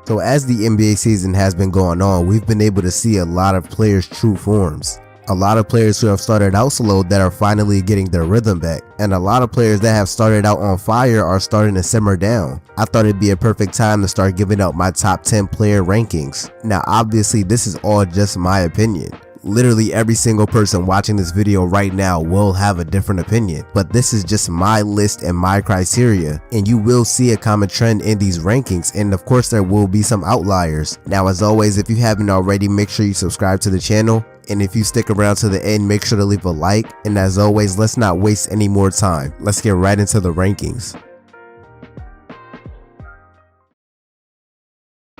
So as the NBA season has been going on, we've been able to see a lot of players' true forms. A lot of players who have started out slow that are finally getting their rhythm back, and a lot of players that have started out on fire are starting to simmer down. I thought it'd be a perfect time to start giving out my top 10 player rankings. Now obviously this is all just my opinion. Literally every single person watching this video right now will have a different opinion, but this is just my list and my criteria, and you will see a common trend in these rankings, and of course there will be some outliers. Now as always, if you haven't already, make sure you subscribe to the channel, and if you stick around to the end, make sure to leave a like, and as always, let's not waste any more time. Let's get right into the rankings.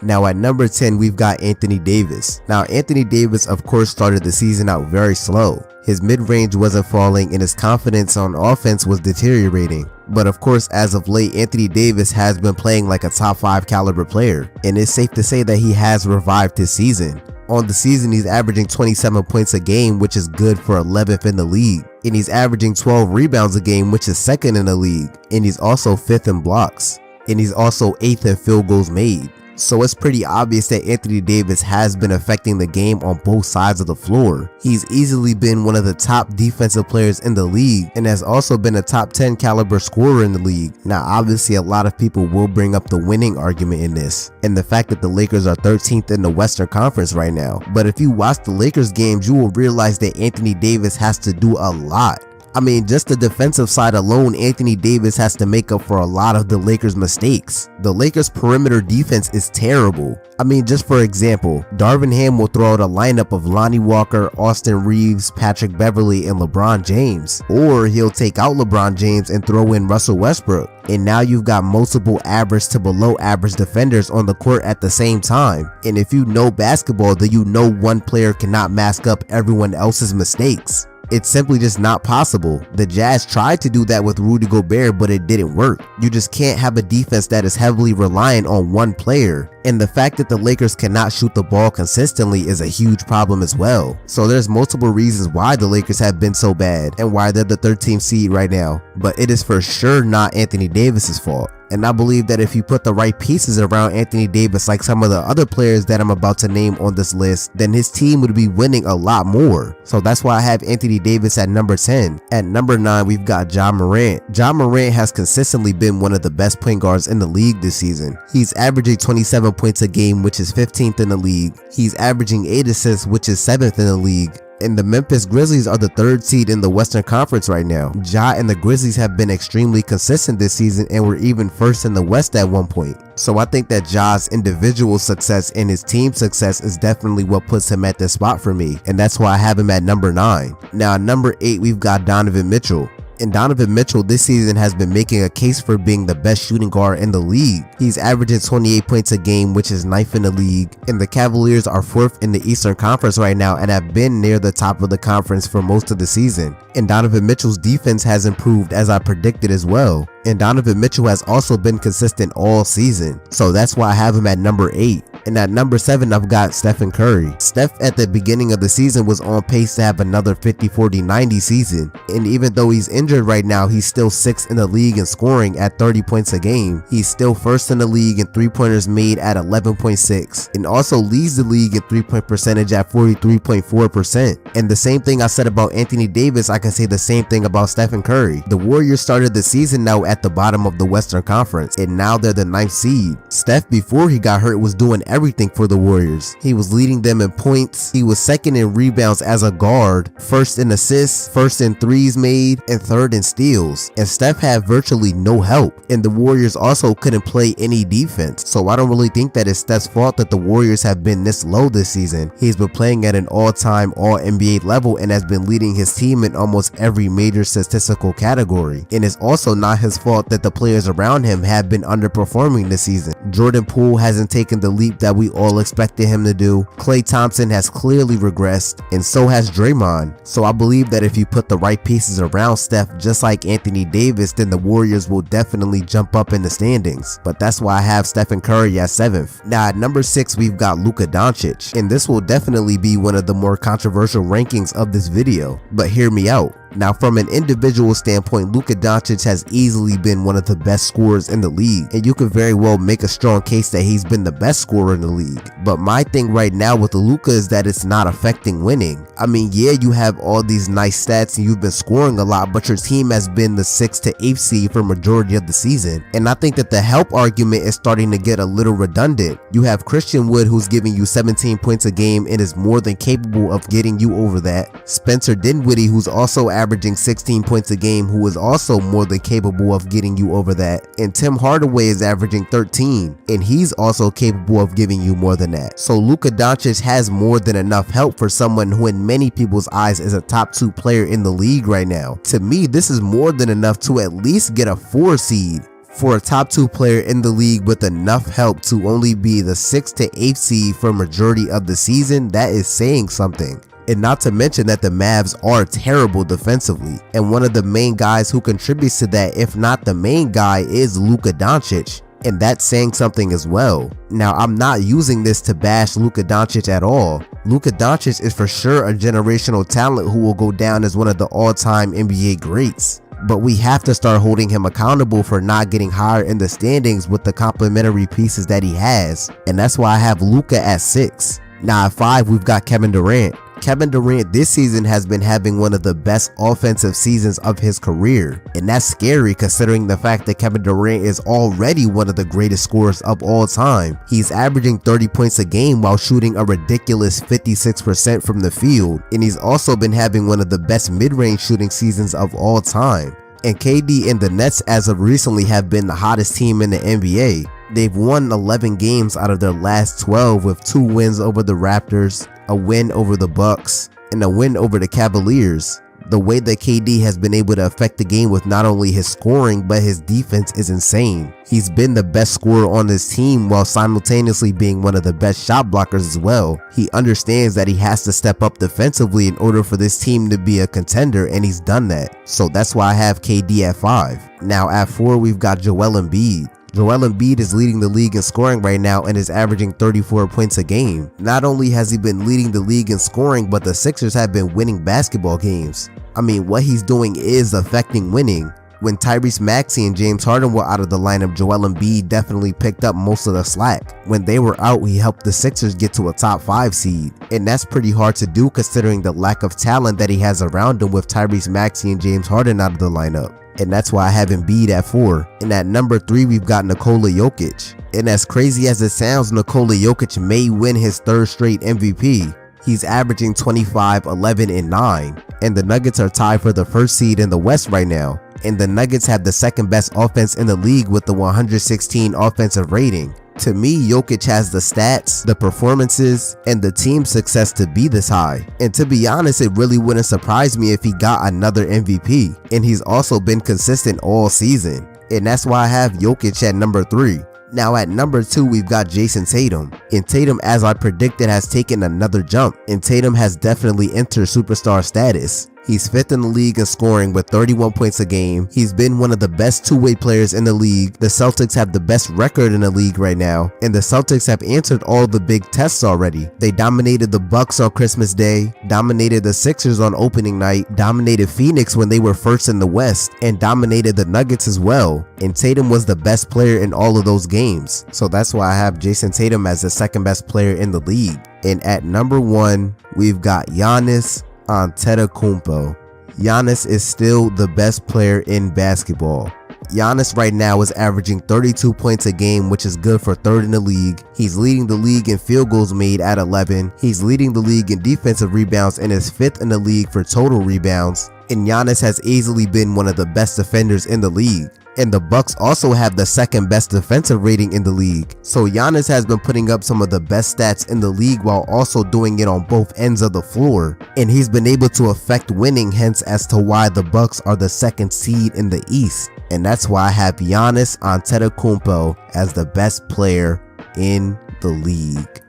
Now at number 10, we've got Anthony Davis. Now Anthony Davis of course started the season out very slow. His mid-range wasn't falling and his confidence on offense was deteriorating. But of course as of late, Anthony Davis has been playing like a top 5 caliber player, and it's safe to say that he has revived his season. On the season, he's averaging 27 points a game, which is good for 11th in the league. And he's averaging 12 rebounds a game, which is 2nd in the league. And he's also 5th in blocks. And he's also 8th in field goals made. So it's pretty obvious that Anthony Davis has been affecting the game on both sides of the floor. He's easily been one of the top defensive players in the league and has also been a top 10 caliber scorer in the league. Now obviously a lot of people will bring up the winning argument in this and the fact that the Lakers are 13th in the Western Conference right now. But if you watch the Lakers games, you will realize that Anthony Davis has to do a lot. I mean, just the defensive side alone, Anthony Davis has to make up for a lot of the Lakers' mistakes. The Lakers' perimeter defense is terrible. I mean, just for example, Darvin Ham will throw out a lineup of Lonnie Walker, Austin Reeves, Patrick Beverley, and LeBron James. Or he'll take out LeBron James and throw in Russell Westbrook. And now you've got multiple average to below average defenders on the court at the same time. And if you know basketball, then you know one player cannot mask up everyone else's mistakes. It's simply just not possible. The Jazz tried to do that with Rudy Gobert, but it didn't work. You just can't have a defense that is heavily reliant on one player. And the fact that the Lakers cannot shoot the ball consistently is a huge problem as well. So there's multiple reasons why the Lakers have been so bad and why they're the 13th seed right now. But it is for sure not Anthony Davis's fault. And I believe that if you put the right pieces around Anthony Davis like some of the other players that I'm about to name on this list, then his team would be winning a lot more. So that's why I have Anthony Davis at number 10. At number 9, we've got Ja Morant. Ja Morant has consistently been one of the best point guards in the league this season. He's averaging 27 points a game, which is 15th in the league. He's averaging 8 assists, which is 7th in the league. And the Memphis Grizzlies are the 3rd seed in the Western Conference right now. Ja and the Grizzlies have been extremely consistent this season and were even 1st in the West at one point. So I think that Ja's individual success and his team success is definitely what puts him at this spot for me, and that's why I have him at number 9. Now at number 8, we've got Donovan Mitchell. And Donovan Mitchell this season has been making a case for being the best shooting guard in the league. He's averaging 28 points a game, which is 9th in the league, and the Cavaliers are 4th in the Eastern Conference right now and have been near the top of the conference for most of the season. And Donovan Mitchell's defense has improved as I predicted as well. And Donovan Mitchell has also been consistent all season, so that's why I have him at number 8. And at number 7, I've got Stephen Curry. Steph at the beginning of the season was on pace to have another 50-40-90 season, and even though he's injured right now, he's still 6th in the league in scoring at 30 points a game. He's still 1st in the league in 3-pointers made at 11.6, and also leads the league in 3-point percentage at 43.4%. And the same thing I said about Anthony Davis, I can say the same thing about Stephen Curry. The Warriors started the season now at the bottom of the Western Conference, and now they're the 9th seed. Steph, before he got hurt, was doing everything for the Warriors. He was leading them in points, he was 2nd in rebounds as a guard, 1st in assists, 1st in threes made, and 3rd in steals. And Steph had virtually no help, and the Warriors also couldn't play any defense. So I don't really think that it's Steph's fault that the Warriors have been this low this season. He's been playing at an all-time All-NBA level and has been leading his team in almost every major statistical category. And it's also not his fault that the players around him have been underperforming this season. Jordan Poole hasn't taken the leap that we all expected him to do. Klay Thompson has clearly regressed, and so has Draymond. So I believe that if you put the right pieces around Steph, just like Anthony Davis, then the Warriors will definitely jump up in the standings. But that's why I have Stephen Curry at 7th. Now at number 6, we've got Luka Doncic, and this will definitely be one of the more controversial rankings of this video. But hear me out. Now from an individual standpoint, Luka Doncic has easily been one of the best scorers in the league, and you could very well make a strong case that he's been the best scorer in the league. But my thing right now with Luka is that it's not affecting winning. I mean, yeah, you have all these nice stats and you've been scoring a lot, but your team has been the 6th to 8th seed for majority of the season. And I think that the help argument is starting to get a little redundant. You have Christian Wood, who's giving you 17 points a game and is more than capable of getting you over that. Spencer Dinwiddie, who's also averaging 16 points a game, who is also more than capable of getting you over that. And Tim Hardaway is averaging 13, and he's also capable of giving you more than that. So Luka Doncic has more than enough help for someone who in many people's eyes is a top 2 player in the league right now. To me, this is more than enough to at least get a 4 seed. For a top 2 player in the league with enough help to only be the 6th to 8th seed for majority of the season, that is saying something. And not to mention that the Mavs are terrible defensively, and one of the main guys who contributes to that, if not the main guy, is Luka Doncic, and that's saying something as well. Now, I'm not using this to bash Luka Doncic at all. Luka Doncic is for sure a generational talent who will go down as one of the all-time NBA greats. But we have to start holding him accountable for not getting higher in the standings with the complementary pieces that he has, and that's why I have Luka at 6. Now at 5, we've got Kevin Durant. Kevin Durant this season has been having one of the best offensive seasons of his career, and that's scary considering the fact that Kevin Durant is already one of the greatest scorers of all time. He's averaging 30 points a game while shooting a ridiculous 56% from the field, and he's also been having one of the best mid-range shooting seasons of all time. And KD and the Nets as of recently have been the hottest team in the NBA. They've won 11 games out of their last 12 with 2 wins over the Raptors, a win over the Bucks, and a win over the Cavaliers. The way that KD has been able to affect the game with not only his scoring but his defense is insane. He's been the best scorer on this team while simultaneously being one of the best shot blockers as well. He understands that he has to step up defensively in order for this team to be a contender, and he's done that. So that's why I have KD at 5. Now at 4, we've got Joel Embiid. Joel Embiid is leading the league in scoring right now and is averaging 34 points a game. Not only has he been leading the league in scoring, but the Sixers have been winning basketball games. I mean, what he's doing is affecting winning. When Tyrese Maxey and James Harden were out of the lineup, Joel Embiid definitely picked up most of the slack. When they were out, he helped the Sixers get to a top 5 seed. And that's pretty hard to do considering the lack of talent that he has around him with Tyrese Maxey and James Harden out of the lineup. And that's why I have Embiid at 4. And at number 3, we've got Nikola Jokic. And as crazy as it sounds, Nikola Jokic may win his 3rd straight MVP. He's averaging 25, 11, and 9. And the Nuggets are tied for the 1st seed in the West right now. And the Nuggets have the 2nd best offense in the league with the 116 offensive rating. To me, Jokic has the stats, the performances, and the team success to be this high. And to be honest, it really wouldn't surprise me if he got another MVP. And he's also been consistent all season. And that's why I have Jokic at number 3. Now at number 2, we've got Jason Tatum. And Tatum, as I predicted, has taken another jump. And Tatum has definitely entered superstar status. He's 5th in the league in scoring with 31 points a game. He's been one of the best two-way players in the league. The Celtics have the best record in the league right now, and the Celtics have answered all the big tests already. They dominated the Bucks on Christmas Day, dominated the Sixers on opening night, dominated Phoenix when they were 1st in the West, and dominated the Nuggets as well. And Tatum was the best player in all of those games. So that's why I have Jason Tatum as the 2nd best player in the league. And at number 1, we've got Giannis Antetokounmpo. Giannis is still the best player in basketball. Giannis right now is averaging 32 points a game, which is good for 3rd in the league. He's leading the league in field goals made at 11. He's leading the league in defensive rebounds and is 5th in the league for total rebounds. And Giannis has easily been one of the best defenders in the league. And the Bucks also have the 2nd best defensive rating in the league. So Giannis has been putting up some of the best stats in the league while also doing it on both ends of the floor. And he's been able to affect winning, hence as to why the Bucks are the 2nd seed in the East. And that's why I have Giannis Antetokounmpo as the best player in the league.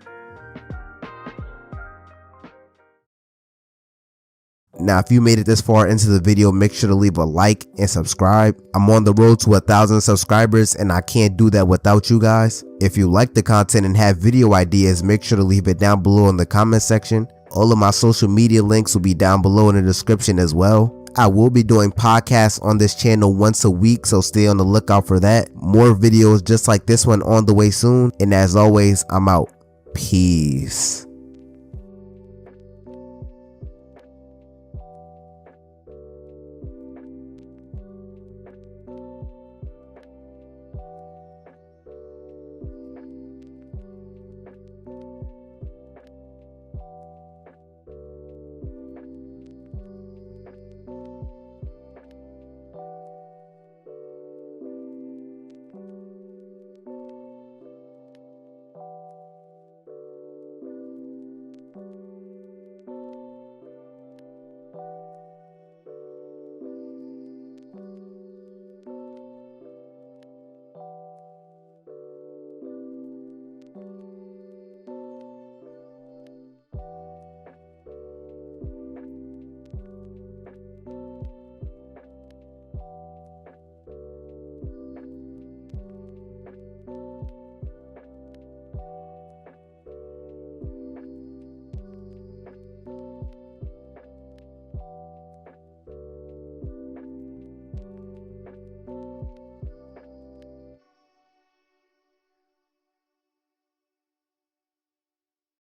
Now, if you made it this far into the video, make sure to leave a like and subscribe. I'm on the road to 1,000 subscribers and I can't do that without you guys. If you like the content and have video ideas, make sure to leave it down below in the comment section. All of my social media links will be down below in the description as well. I will be doing podcasts on this channel once a week, so stay on the lookout for that. More videos just like this one on the way soon. And as always, I'm out. Peace.